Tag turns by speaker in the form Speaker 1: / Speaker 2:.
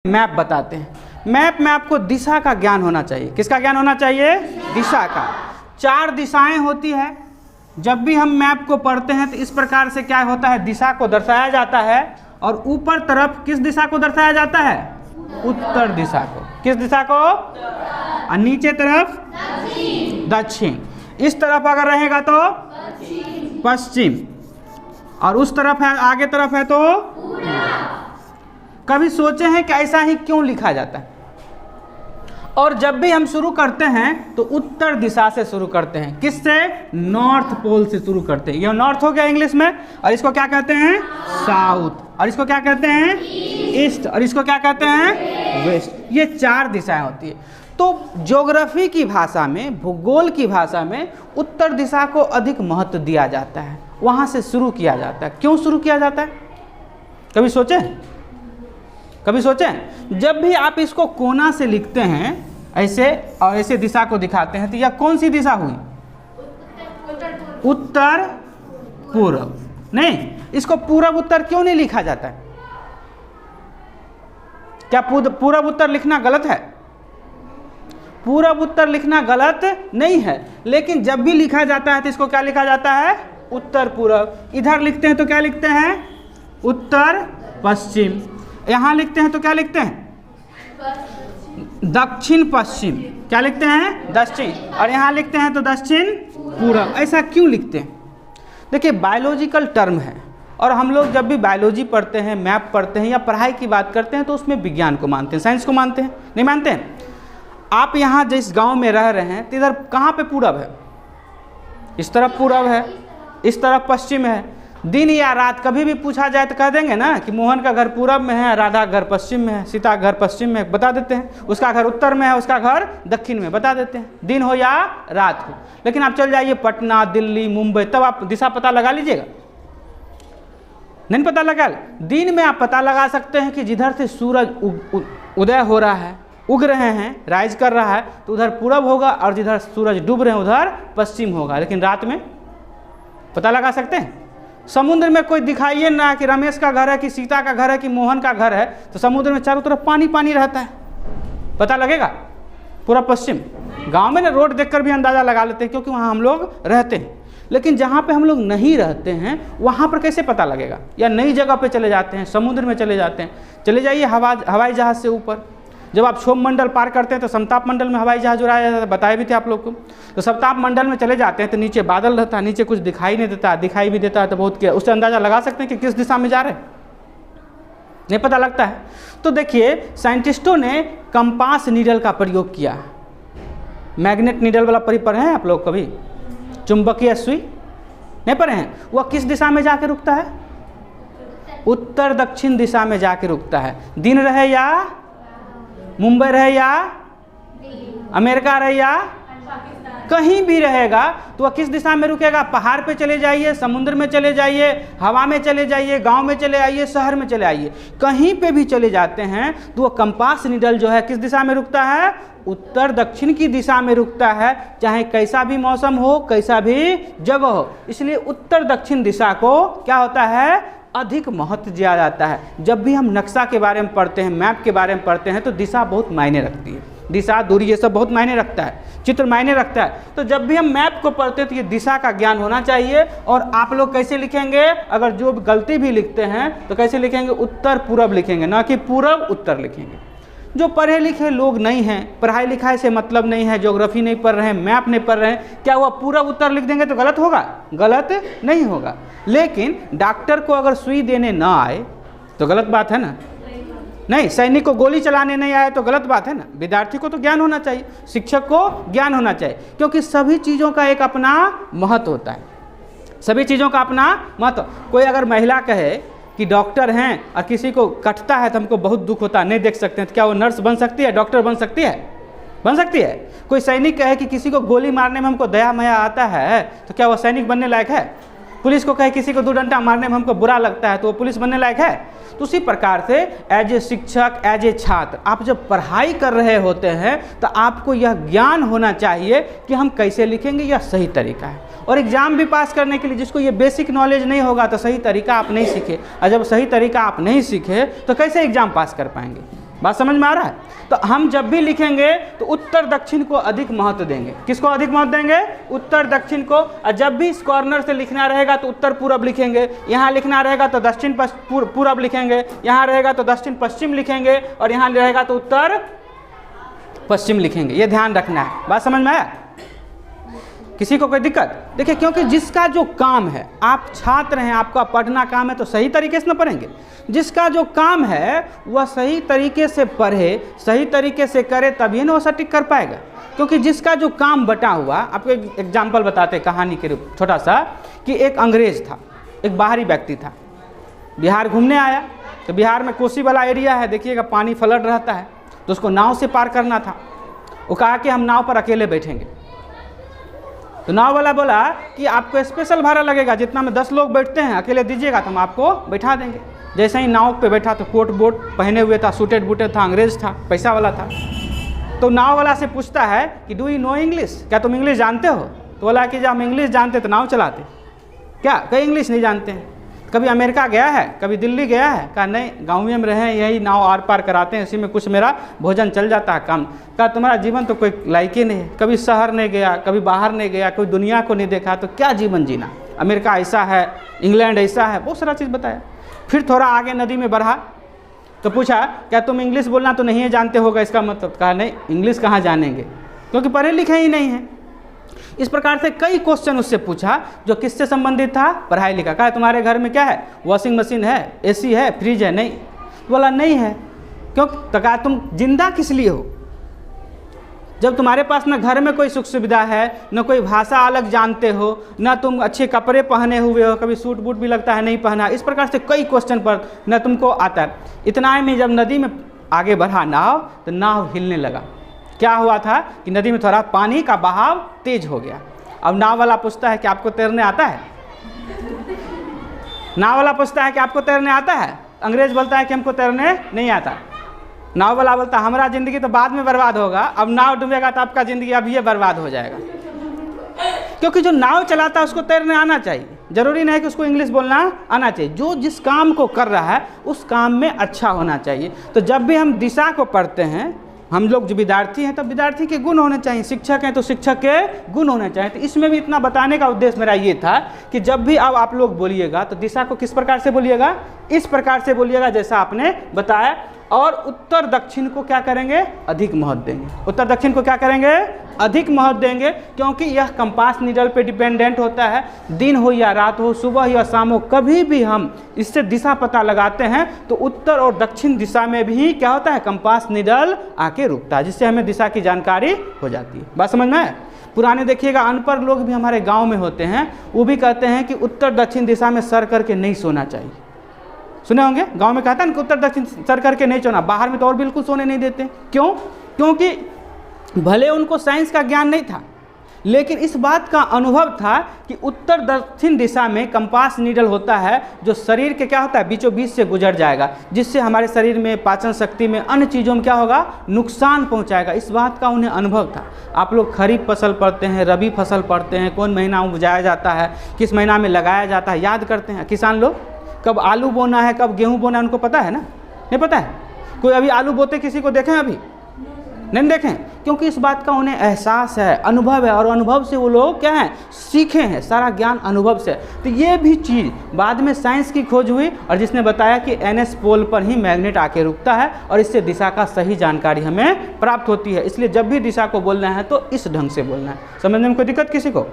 Speaker 1: Map बताते हैं। Map में आपको दिशा का ज्ञान होना चाहिए। किसका ज्ञान होना चाहिए? दिशा का। 4 दिशाएं होती है। जब भी हम मैप को पढ़ते हैं तो इस प्रकार से क्या होता है, दिशा को दर्शाया जाता है। और ऊपर तरफ किस दिशा को दर्शाया जाता है? उत्तर दिशा को। किस दिशा को? और नीचे तरफ दक्षिण। इस तरफ अगर रहेगा तो पश्चिम, और उस तरफ है, आगे तरफ है तो कभी सोचे हैं कि ऐसा ही क्यों लिखा जाता है? और जब भी हम शुरू करते हैं तो उत्तर दिशा से शुरू करते हैं। किससे? नॉर्थ पोल से शुरू करते हैं। यह नॉर्थ हो गया इंग्लिश में, और इसको क्या कहते हैं? साउथ। और इसको क्या कहते हैं? ईस्ट। और इसको क्या कहते हैं? वेस्ट। ये 4 दिशाएं होती है। तो ज्योग्राफी की भाषा में, भूगोल की भाषा में उत्तर दिशा को अधिक महत्व दिया जाता है। वहाँ से शुरू किया जाता है। क्यों शुरू किया जाता है? कभी सोचें? कभी सोचें? जब भी आप इसको कोना से लिखते हैं ऐसे और ऐसे दिशा को दिखाते हैं तो यह कौन सी दिशा हुई? उत्तर पूर्व। नहीं, इसको पूर्व उत्तर क्यों नहीं लिखा जाता है? क्या पूर्व उत्तर लिखना गलत है? पूर्व उत्तर लिखना गलत नहीं है, लेकिन जब भी लिखा जाता है तो इसको क्या लिखा जाता है? उत्तर पूर्व। इधर लिखते हैं तो क्या लिखते हैं? उत्तर पश्चिम। यहाँ लिखते हैं तो क्या लिखते हैं? दक्षिण पश्चिम। क्या लिखते हैं? दक्षिण। और यहाँ लिखते हैं तो दक्षिण पूर्व। ऐसा क्यों लिखते हैं? देखिए, बायोलॉजिकल टर्म है, और हम लोग जब भी बायोलॉजी पढ़ते हैं, मैप पढ़ते हैं या पढ़ाई की बात करते हैं तो उसमें विज्ञान को मानते हैं, साइंस को मानते हैं। नहीं मानते हैं? आप यहाँ जिस गांव में रह रहे हैं तो इधर कहाँ पे पूरब है? इस तरफ पूरब है, इस तरफ पश्चिम है। दिन या रात कभी भी पूछा जाए तो कह देंगे ना कि मोहन का घर पूरब में है, राधा घर पश्चिम में है, सीता घर पश्चिम में, बता देते हैं। उसका घर उत्तर में है, उसका घर दक्षिण में, बता देते हैं, दिन हो या रात हो। लेकिन आप चल जाइए पटना, दिल्ली, मुंबई, तब आप दिशा पता लगा लीजिएगा? नहीं पता लगा। दिन में आप पता लगा सकते हैं कि जिधर से सूरज उदय हो रहा है, उग रहे हैं, राइज कर रहा है, तो उधर पूरब होगा, और जिधर सूरज डूब रहे हैं उधर पश्चिम होगा। लेकिन रात में पता लगा सकते हैं? समुद्र में कोई दिखाइए ना कि रमेश का घर है, कि सीता का घर है, कि मोहन का घर है, तो समुद्र में चारों तरफ पानी पानी रहता है, पता लगेगा पूरा पश्चिम? गांव में ना रोड देखकर भी अंदाज़ा लगा लेते हैं, क्योंकि वहाँ हम लोग रहते हैं। लेकिन जहाँ पे हम लोग नहीं रहते हैं वहाँ पर कैसे पता लगेगा? या नई जगह पे चले जाते हैं, समुद्र में चले जाते हैं। चले जाइए हवाई जहाज़ से ऊपर। जब आप क्षोभ मंडल पार करते हैं तो समताप मंडल में हवाई जहाज उड़ाया जाता है, बताए भी थे आप लोग को। तो समताप मंडल में चले जाते हैं तो नीचे बादल रहता है, नीचे कुछ दिखाई नहीं देता, दिखाई भी देता है तो बहुत क्या, उससे अंदाज़ा लगा सकते हैं कि किस दिशा में जा रहे हैं? नहीं पता लगता है। तो देखिए, साइंटिस्टों ने कंपास नीडल का प्रयोग किया। मैग्नेट नीडल वाला पढ़े हैं आप लोग कभी? चुंबकीय सुई नहीं पढ़े हैं? वह किस दिशा में जाके रुकता है? उत्तर दक्षिण दिशा में जाके रुकता है। दिन रहे या मुंबई रहे या अमेरिका रहे या कहीं भी रहेगा, तो वह किस दिशा में रुकेगा? पहाड़ पे चले जाइए, समुद्र में चले जाइए, हवा में चले जाइए, गांव में चले आइए, शहर में चले आइए, कहीं पे भी चले जाते हैं तो वह कंपास निडल जो है किस दिशा में रुकता है? उत्तर दक्षिण की दिशा में रुकता है, चाहे कैसा भी मौसम हो, कैसा भी जगह हो। इसलिए उत्तर दक्षिण दिशा को क्या होता है? अधिक महत्व दिया जाता है। जब भी हम नक्शा के बारे में पढ़ते हैं, मैप के बारे में पढ़ते हैं, तो दिशा बहुत मायने रखती है। दिशा, दूरी, ये सब बहुत मायने रखता है, चित्र मायने रखता है। तो जब भी हम मैप को पढ़ते हैं तो ये दिशा का ज्ञान होना चाहिए। और आप लोग कैसे लिखेंगे? अगर जो गलती भी लिखते हैं तो कैसे लिखेंगे? उत्तर पूरब लिखेंगे, ना कि पूरब उत्तर लिखेंगे। जो पढ़े लिखे लोग नहीं हैं, पढ़ाई लिखाई से मतलब नहीं है, ज्योग्राफी नहीं पढ़ रहे हैं, मैप नहीं पढ़ रहे हैं, क्या वह पूरब उत्तर लिख देंगे तो गलत होगा? गलत नहीं होगा। लेकिन डॉक्टर को अगर सुई देने ना आए तो गलत बात है ना? नहीं, सैनिक को गोली चलाने नहीं आए तो गलत बात है ना? विद्यार्थी को तो ज्ञान होना चाहिए, शिक्षक को ज्ञान होना चाहिए, क्योंकि सभी चीज़ों का एक अपना महत्व होता है। सभी चीज़ों का अपना महत्व। कोई अगर महिला कहे कि डॉक्टर हैं और किसी को कटता है तो हमको बहुत दुख होता है, नहीं देख सकते हैं, तो क्या वो नर्स बन सकती है? डॉक्टर बन सकती है? बन सकती है? कोई सैनिक कहे कि किसी को गोली मारने में हमको दया माया आता है, तो क्या वो सैनिक बनने लायक है? पुलिस को कहे किसी को 2 डंडा मारने में हमको बुरा लगता है, तो वो पुलिस बनने लायक है? तो उसी प्रकार से एज ए शिक्षक, एज ए छात्र, आप जब पढ़ाई कर रहे होते हैं तो आपको यह ज्ञान होना चाहिए कि हम कैसे लिखेंगे, यह सही तरीका है। और एग्ज़ाम भी पास करने के लिए जिसको ये बेसिक नॉलेज नहीं होगा तो सही तरीका आप नहीं सीखे, और जब सही तरीका आप नहीं सीखे तो कैसे एग्ज़ाम पास कर पाएंगे? बात समझ में आ रहा है? तो हम जब भी लिखेंगे तो उत्तर दक्षिण को अधिक महत्व देंगे। किसको अधिक महत्व देंगे? उत्तर दक्षिण को। और जब भी इस कॉर्नर से लिखना रहेगा तो उत्तर पूरब लिखेंगे, यहाँ लिखना रहेगा तो दक्षिण पूरब लिखेंगे, यहाँ रहेगा तो दक्षिण पश्चिम लिखेंगे, और यहाँ रहेगा तो उत्तर पश्चिम लिखेंगे। ये ध्यान रखना है। बात समझ में आया? किसी को कोई दिक्कत? देखिए, क्योंकि जिसका जो काम है, आप छात्र हैं, आपका पढ़ना काम है, तो सही तरीके से ना पढ़ेंगे। जिसका जो काम है वह सही तरीके से पढ़े, सही तरीके से करे, तभी ना वो सटीक कर पाएगा। क्योंकि जिसका जो काम बटा हुआ, आपको एक एग्जाम्पल बताते हैं कहानी के रूप छोटा सा, कि एक अंग्रेज था, एक बाहरी व्यक्ति था, बिहार घूमने आया। तो बिहार में कोसी वाला एरिया है, देखिएगा पानी फ्लड रहता है, तो उसको नाव से पार करना था। वो कहा कि हम नाव पर अकेले बैठेंगे। तो नाव वाला बोला कि आपको स्पेशल भाड़ा लगेगा, जितना में 10 लोग बैठते हैं, अकेले दीजिएगा तो हम आपको बैठा देंगे। जैसे ही नाव पे बैठा तो कोट बोट पहने हुए था, सूटेड बूटेड था, अंग्रेज था, पैसा वाला था। तो नाव वाला से पूछता है कि डू यू नो इंग्लिश, क्या तुम इंग्लिश जानते हो? तो बोला कि जब हम इंग्लिश जानते तो नाव चलाते, क्या कई इंग्लिश नहीं जानते हैं? कभी अमेरिका गया है, कभी दिल्ली गया है? कहा नहीं, गाँव में रहे हैं, यही नाव आर पार कराते हैं, इसी में कुछ मेरा भोजन चल जाता है काम। कहा तुम्हारा जीवन तो कोई लायक ही नहीं है, कभी शहर नहीं गया, कभी बाहर नहीं गया, कोई दुनिया को नहीं देखा, तो क्या जीवन जीना? अमेरिका ऐसा है, इंग्लैंड ऐसा है, बहुत सारा चीज़ बताया। फिर थोड़ा आगे नदी में बढ़ा तो पूछा क्या तुम इंग्लिश बोलना तो नहीं जानते होगा इसका मतलब? कहा नहीं, इंग्लिश कहाँ जानेंगे, क्योंकि पढ़े लिखे ही नहीं हैं। इस प्रकार से कई क्वेश्चन उससे पूछा जो किससे संबंधित था? पढ़ाई लिखा। कहा तुम्हारे घर में क्या है? वॉशिंग मशीन है, एसी है, फ्रिज है? नहीं। बोला नहीं है। क्यों? तो कहा तुम जिंदा किस लिए हो जब तुम्हारे पास न घर में कोई सुख सुविधा है, न कोई भाषा अलग जानते हो, न तुम अच्छे कपड़े पहने हुए हो, कभी सूट बूट भी लगता है नहीं पहना। इस प्रकार से कई क्वेश्चन पर न तुमको आता है। इतना में जब नदी में आगे बढ़ा नाव, तो नाव हिलने लगा। क्या हुआ था कि नदी में थोड़ा पानी का बहाव तेज हो गया। अब नाव वाला पूछता है कि आपको तैरने आता है? नाव वाला पूछता है कि आपको तैरने आता है? अंग्रेज बोलता है कि हमको तैरने नहीं आता। नाव वाला बोलता है हमारा ज़िंदगी तो बाद में बर्बाद होगा, अब नाव डूबेगा तो आपका ज़िंदगी अभी ये बर्बाद हो जाएगा। क्योंकि जो नाव चलाता है उसको तैरने आना चाहिए, ज़रूरी नहीं कि उसको इंग्लिश बोलना आना चाहिए। जो जिस काम को कर रहा है उस काम में अच्छा होना चाहिए। तो जब भी हम दिशा को पढ़ते हैं, हम लोग जो विद्यार्थी हैं, तब विद्यार्थी के गुण होने चाहिए, शिक्षक हैं तो शिक्षक के गुण होने चाहिए। तो इसमें भी इतना बताने का उद्देश्य मेरा ये था कि जब भी अब आप लोग बोलिएगा तो दिशा को किस प्रकार से बोलिएगा? इस प्रकार से बोलिएगा जैसा आपने बताया। और उत्तर दक्षिण को क्या करेंगे? अधिक महत्व देंगे। उत्तर दक्षिण को क्या करेंगे? अधिक महत्व देंगे, क्योंकि यह कंपास नीडल पे डिपेंडेंट होता है। दिन हो या रात हो, सुबह या शाम हो, कभी भी हम इससे दिशा पता लगाते हैं तो उत्तर और दक्षिण दिशा में भी क्या होता है? कंपास नीडल आके रुकता है, जिससे हमें दिशा की जानकारी हो जाती है। बात समझ में आए? पुराने देखिएगा अनपढ़ लोग भी हमारे गाँव में होते हैं, वो भी कहते हैं कि उत्तर दक्षिण दिशा में सर करके नहीं सोना चाहिए। सुने होंगे, गांव में कहता है ना कि उत्तर दक्षिण सर करके नहीं सोना। बाहर में तो और बिल्कुल सोने नहीं देते। क्यों? क्योंकि भले उनको साइंस का ज्ञान नहीं था, लेकिन इस बात का अनुभव था कि उत्तर दक्षिण दिशा में कंपास नीडल होता है, जो शरीर के क्या होता है? बीचों बीच से गुजर जाएगा, जिससे हमारे शरीर में पाचन शक्ति में अन्य चीज़ों में क्या होगा? नुकसान पहुंचाएगा। इस बात का उन्हें अनुभव था। आप लोग खरीफ फसल पढ़ते हैं, रबी फसल पढ़ते हैं, कौन महीना उपजाया जाता है, किस महीना में लगाया जाता है, याद करते हैं। किसान लोग कब आलू बोना है, कब गेहूं बोना है, उनको पता है ना? नहीं पता है? कोई अभी आलू बोते किसी को देखें? अभी नहीं देखें, क्योंकि इस बात का उन्हें एहसास है, अनुभव है, और अनुभव से वो लोग क्या हैं? सीखे हैं, सारा ज्ञान अनुभव से। तो ये भी चीज़ बाद में साइंस की खोज हुई, और जिसने बताया कि NS पोल पर ही मैग्नेट आके रुकता है, और इससे दिशा का सही जानकारी हमें प्राप्त होती है। इसलिए जब भी दिशा को बोलना है तो इस ढंग से बोलना है। समझने में कोई दिक्कत किसी को?